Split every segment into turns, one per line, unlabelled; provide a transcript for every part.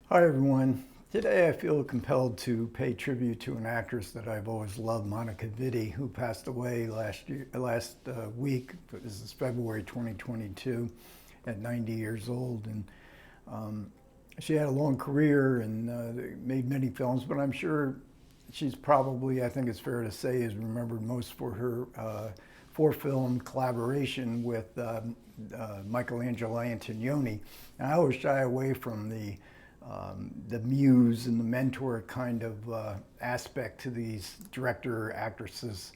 Hi everyone. Today I feel compelled to pay tribute to an actress that I've always loved, Monica Vitti, who passed away last week. This is February 2022, at 90 years old, and um, she had a long career and made many films. But I'm sure she's probably, I think it's fair to say, is remembered most for her four-film collaboration with Michelangelo Antonioni. And I always shy away from the muse and the mentor kind of aspect to these director actresses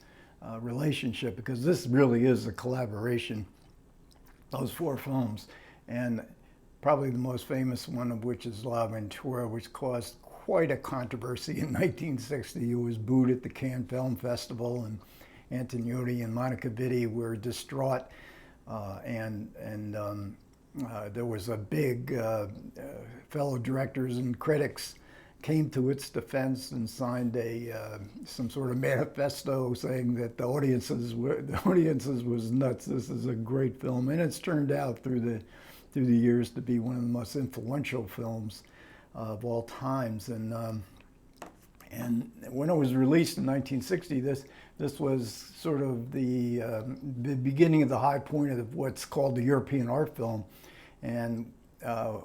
relationship, because this really is a collaboration, those four films. And probably the most famous one of which is La Ventura, which caused quite a controversy in 1960. It was booed at the Cannes Film Festival, and Antonioni and Monica Vitti were distraught, and there was a big fellow directors and critics came to its defense and signed some sort of manifesto saying that the audiences was nuts. This is a great film, and it's turned out through the years to be one of the most influential films of all times. And when it was released in 1960, this was sort of the beginning of the high point of what's called the European art film. And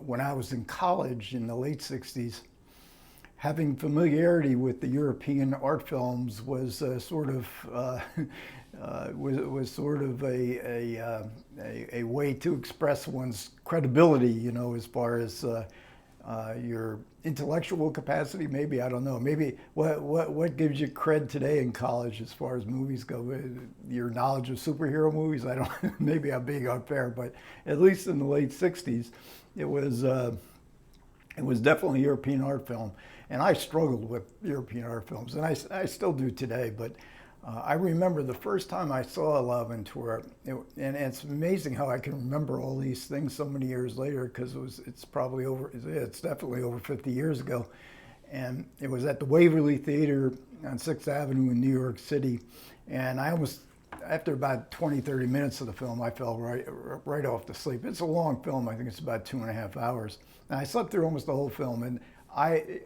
when I was in college in the late 60s, having familiarity with the European art films was was sort of a way to express one's credibility, you know, as far as your intellectual capacity. Maybe, I don't know. Maybe what gives you cred today in college as far as movies go? Your knowledge of superhero movies? I don't. Maybe I'm being unfair, but at least in the late '60s, it was uh, it was definitely European art film, and I struggled with European art films, and I still do today. But I remember the first time I saw La Ventura, and it's amazing how I can remember all these things so many years later, because it's definitely over 50 years ago, and it was at the Waverly Theater on 6th Avenue in New York City, and after about 20, 30 minutes of the film, I fell right off to sleep. It's a long film. I think it's about 2.5 hours. And I slept through almost the whole film. And I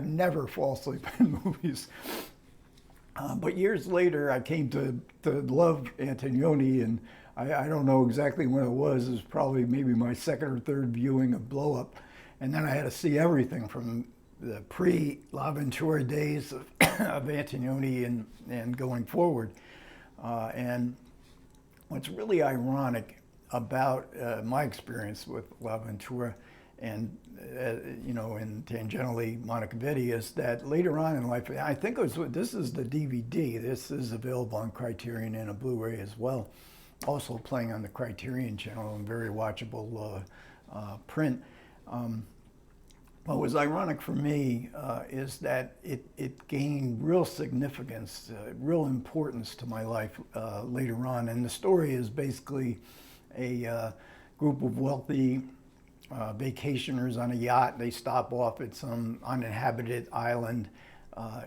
never fall asleep in movies. But years later, I came to love Antonioni, and I don't know exactly when it was. It was probably maybe my second or third viewing of Blow Up. And then I had to see everything from the pre-La Ventura days of Antonioni and going forward. And what's really ironic about my experience with La Ventura and, and tangentially Monica Vitti, is that later on in life, I think this is the DVD. This is available on Criterion and a Blu-ray as well. Also playing on the Criterion channel and very watchable print. What was ironic for me is that it gained real significance, real importance to my life later on. And the story is basically a group of wealthy vacationers on a yacht. They stop off at some uninhabited island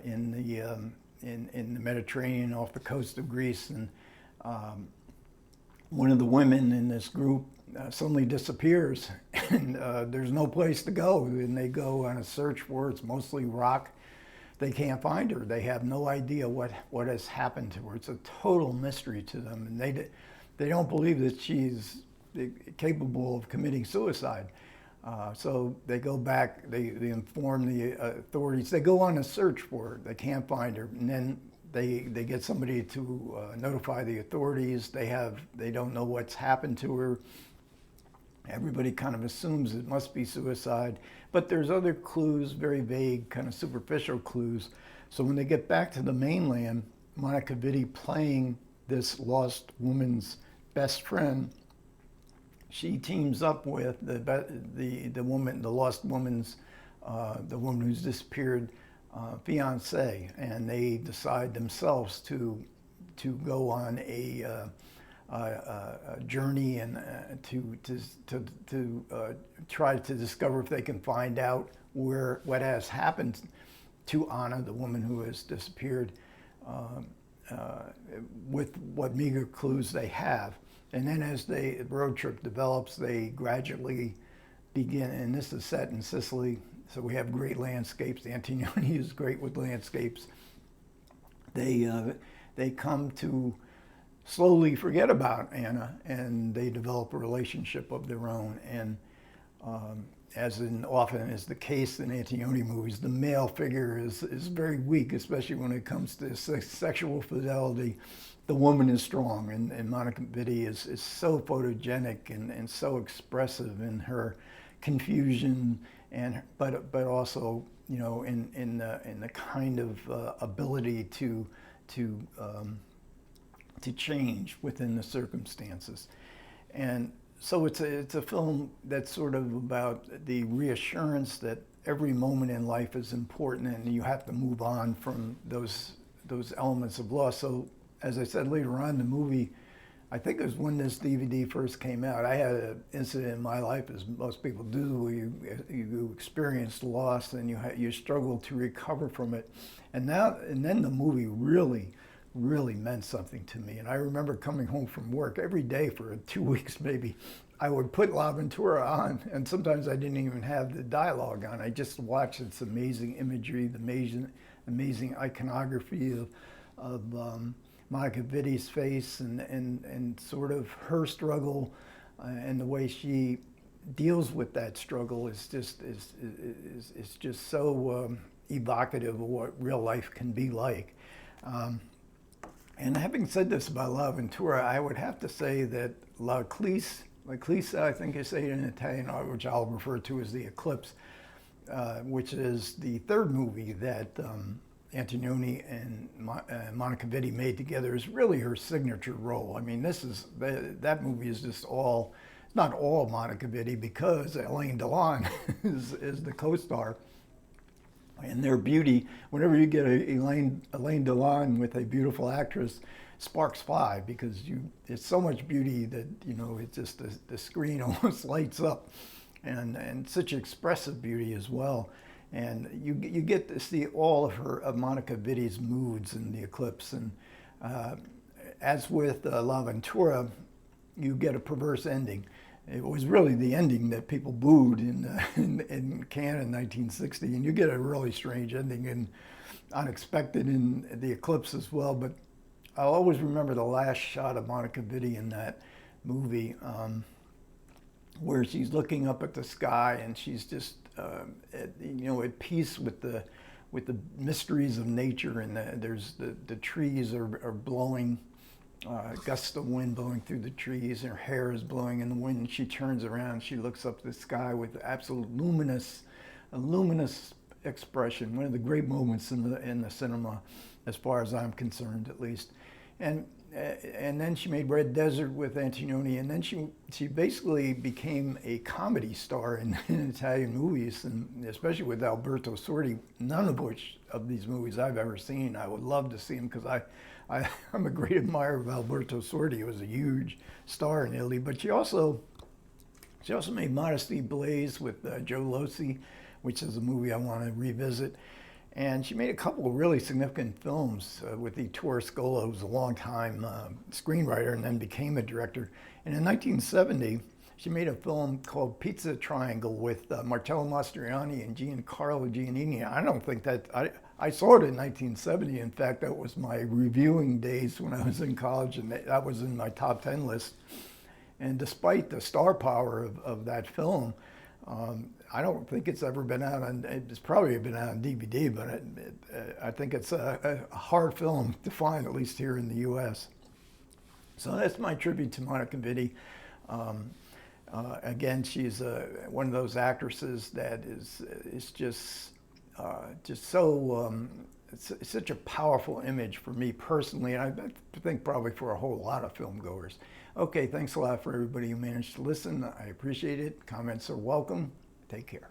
in the Mediterranean off the coast of Greece. And one of the women in this group suddenly disappears, and there's no place to go. And they go on a search for her. It's mostly rock. They can't find her. They have no idea what has happened to her. It's a total mystery to them, and they don't believe that she's capable of committing suicide. So they go back. They inform the authorities. They go on a search for her. They can't find her, and then they get somebody to notify the authorities. They don't know what's happened to her. Everybody kind of assumes it must be suicide, but there's other clues, very vague, kind of superficial clues. So when they get back to the mainland, Monica Vitti, playing this lost woman's best friend, she teams up with the woman, the lost woman's, the woman who's disappeared, fiance, and they decide themselves to go on a journey and to try to discover if they can find out what has happened to Anna, the woman who has disappeared, with what meager clues they have. And then as the road trip develops, they gradually begin, and this is set in Sicily, so we have great landscapes. Antonioni is great with landscapes. They come to slowly forget about Anna, and they develop a relationship of their own. And as often is the case in Antonioni movies, the male figure is very weak, especially when it comes to sexual fidelity. The woman is strong, and Monica Vitti is so photogenic and so expressive in her confusion, but also, you know, in the kind of ability to change within the circumstances. And so it's a film that's sort of about the reassurance that every moment in life is important, and you have to move on from those elements of loss. So as I said later on, the movie, I think it was when this DVD first came out, I had an incident in my life, as most people do, where you experienced loss and you struggle to recover from it. And then the movie really meant something to me. And I remember coming home from work every day for 2 weeks maybe. I would put L'Avventura on, and sometimes I didn't even have the dialogue on. I just watched its amazing imagery, the amazing iconography of Monica Vitti's face, and sort of her struggle, and the way she deals with that struggle is just so evocative of what real life can be like. And having said this about L'Avventura, I would have to say that L'Eclisse, I think you say it in Italian, which I'll refer to as the Eclipse, which is the third movie that Antonioni and Monica Vitti made together, is really her signature role. I mean, that movie is just not all Monica Vitti, because Alain Delon is the co-star. And their beauty, whenever you get Alain Delon with a beautiful actress, sparks fly, because it's so much beauty that, you know, it's just the screen almost lights up, and such expressive beauty as well. And you get to see all of Monica Vitti's moods in the Eclipse. And as with L'Avventura, you get a perverse ending. It was really the ending that people booed in Cannes in 1960, and you get a really strange ending and unexpected in the Eclipse as well. But I'll always remember the last shot of Monica Vitti in that movie, where she's looking up at the sky, and she's just at peace with the mysteries of nature, and the trees are blowing. Gusts of wind blowing through the trees, her hair is blowing in the wind, and she turns around, she looks up at the sky with absolute luminous expression. One of the great moments in the cinema, as far as I'm concerned, at least. And then she made Red Desert with Antonioni, and then she basically became a comedy star in Italian movies, and especially with Alberto Sordi, none of which of these movies I've ever seen. I would love to see them, because I'm a great admirer of Alberto Sordi. He was a huge star in Italy. But she also made Modesty Blaise with Joe Losey, which is a movie I want to revisit. And she made a couple of really significant films with Ettore Scola, who's a longtime screenwriter and then became a director. And in 1970, she made a film called Pizza Triangle with Marcello Mastroianni and Giancarlo Giannini. I don't think that, I saw it in 1970. In fact, that was my reviewing days when I was in college, and that was in my top 10 list. And despite the star power of that film, I don't think it's ever been out on, it's probably been out on DVD, but I think it's a hard film to find, at least here in the US. So that's my tribute to Monica Vitti. Again, she's one of those actresses that is just so, it's such a powerful image for me personally, and I think probably for a whole lot of film goers. Okay, thanks a lot for everybody who managed to listen. I appreciate it. Comments are welcome. Take care.